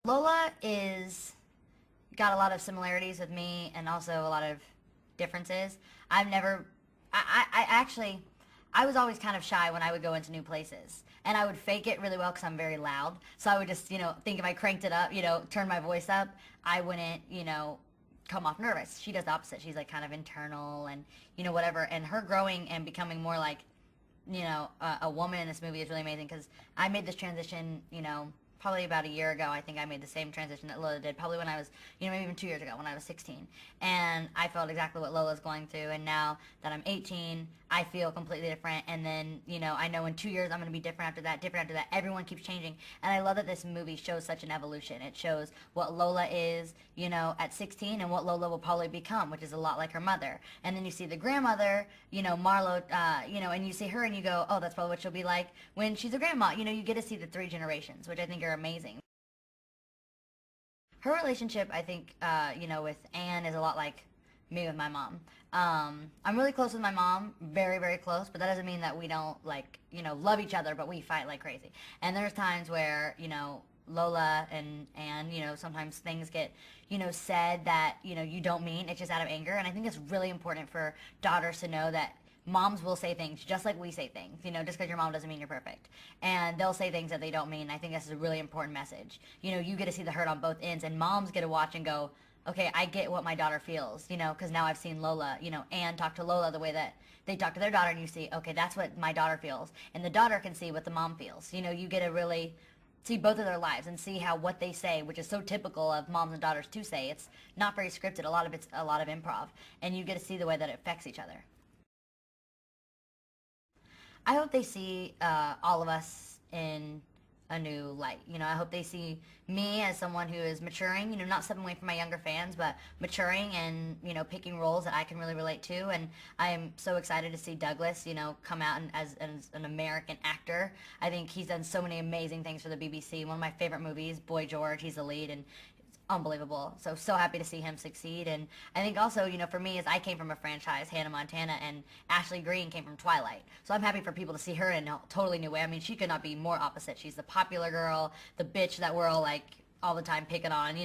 Lola is got a lot of similarities with me and also a lot of differences. I was always kind of shy when I would go into new places. And I would fake it really well because I'm very loud. So I would just, think if I cranked it up, turn my voice up, I wouldn't, come off nervous. She does the opposite. She's like kind of internal and, whatever. And her growing and becoming more like, a woman in this movie is really amazing because I made this transition, probably about a year ago. I think I made the same transition that Lola did, probably when I was, maybe even 2 years ago when I was 16. And I felt exactly what Lola's going through. And now that I'm 18, I feel completely different. And then, I know in 2 years I'm going to be different after that. Everyone keeps changing. And I love that this movie shows such an evolution. It shows what Lola is, at 16 and what Lola will probably become, which is a lot like her mother. And then you see the grandmother, Marlo, and you see her and you go, oh, that's probably what she'll be like when she's a grandma. You get to see the 3 generations, which I think are amazing. Her relationship, I think, with Anne is a lot like me with my mom. I'm really close with my mom, very, very close, but that doesn't mean that we don't, love each other, but we fight like crazy. And there's times where, Lola and Anne, sometimes things get, said that, you don't mean. It's just out of anger. And I think it's really important for daughters to know that moms will say things just like we say things, just because your mom doesn't mean you're perfect. And they'll say things that they don't mean. I think this is a really important message. You get to see the hurt on both ends, and moms get to watch and go, okay, I get what my daughter feels, because now I've seen Lola, Anne talk to Lola the way that they talk to their daughter, and you see, okay, that's what my daughter feels. And the daughter can see what the mom feels. You get to really see both of their lives and see how what they say, which is so typical of moms and daughters to say. It's not very scripted. It's a lot of improv. And you get to see the way that it affects each other. I hope they see all of us in a new light. I hope they see me as someone who is maturing, not stepping away from my younger fans, but maturing and, picking roles that I can really relate to. And I am so excited to see Douglas, come out as an American actor. I think he's done so many amazing things for the BBC. One of my favorite movies, Boy George, he's the lead, and unbelievable. So happy to see him succeed. And I think also, for me, is I came from a franchise, Hannah Montana, and Ashley Greene came from Twilight. So I'm happy for people to see her in a totally new way. I mean, she could not be more opposite. She's the popular girl, the bitch that we're all all the time picking on,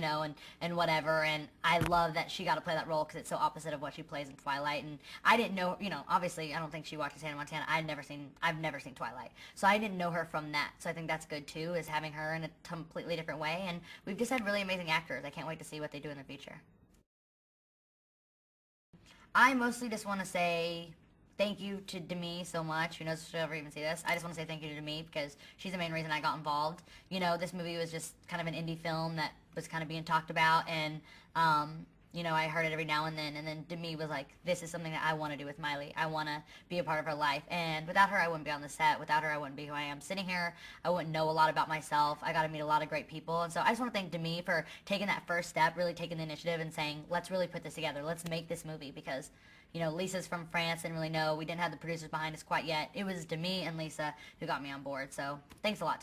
and whatever. And I love that she got to play that role because it's so opposite of what she plays in Twilight. And I didn't know, obviously I don't think she watches Hannah Montana. I've never seen Twilight. So I didn't know her from that. So I think that's good too, is having her in a completely different way. And we've just had really amazing actors. I can't wait to see what they do in the future. I mostly just want to say thank you to Demi so much. Who knows if she'll ever even see this. I just want to say thank you to Demi because she's the main reason I got involved. This movie was just kind of an indie film that was kind of being talked about, and I heard it every now and then Demi was like, this is something that I want to do with Miley. I want to be a part of her life. And without her, I wouldn't be on the set. Without her, I wouldn't be who I am sitting here. I wouldn't know a lot about myself. I got to meet a lot of great people. And so I just want to thank Demi for taking that first step, really taking the initiative and saying, let's really put this together. Let's make this movie because Lisa's from France, didn't really know. We didn't have the producers behind us quite yet. It was Demi and Lisa who got me on board. So thanks a lot to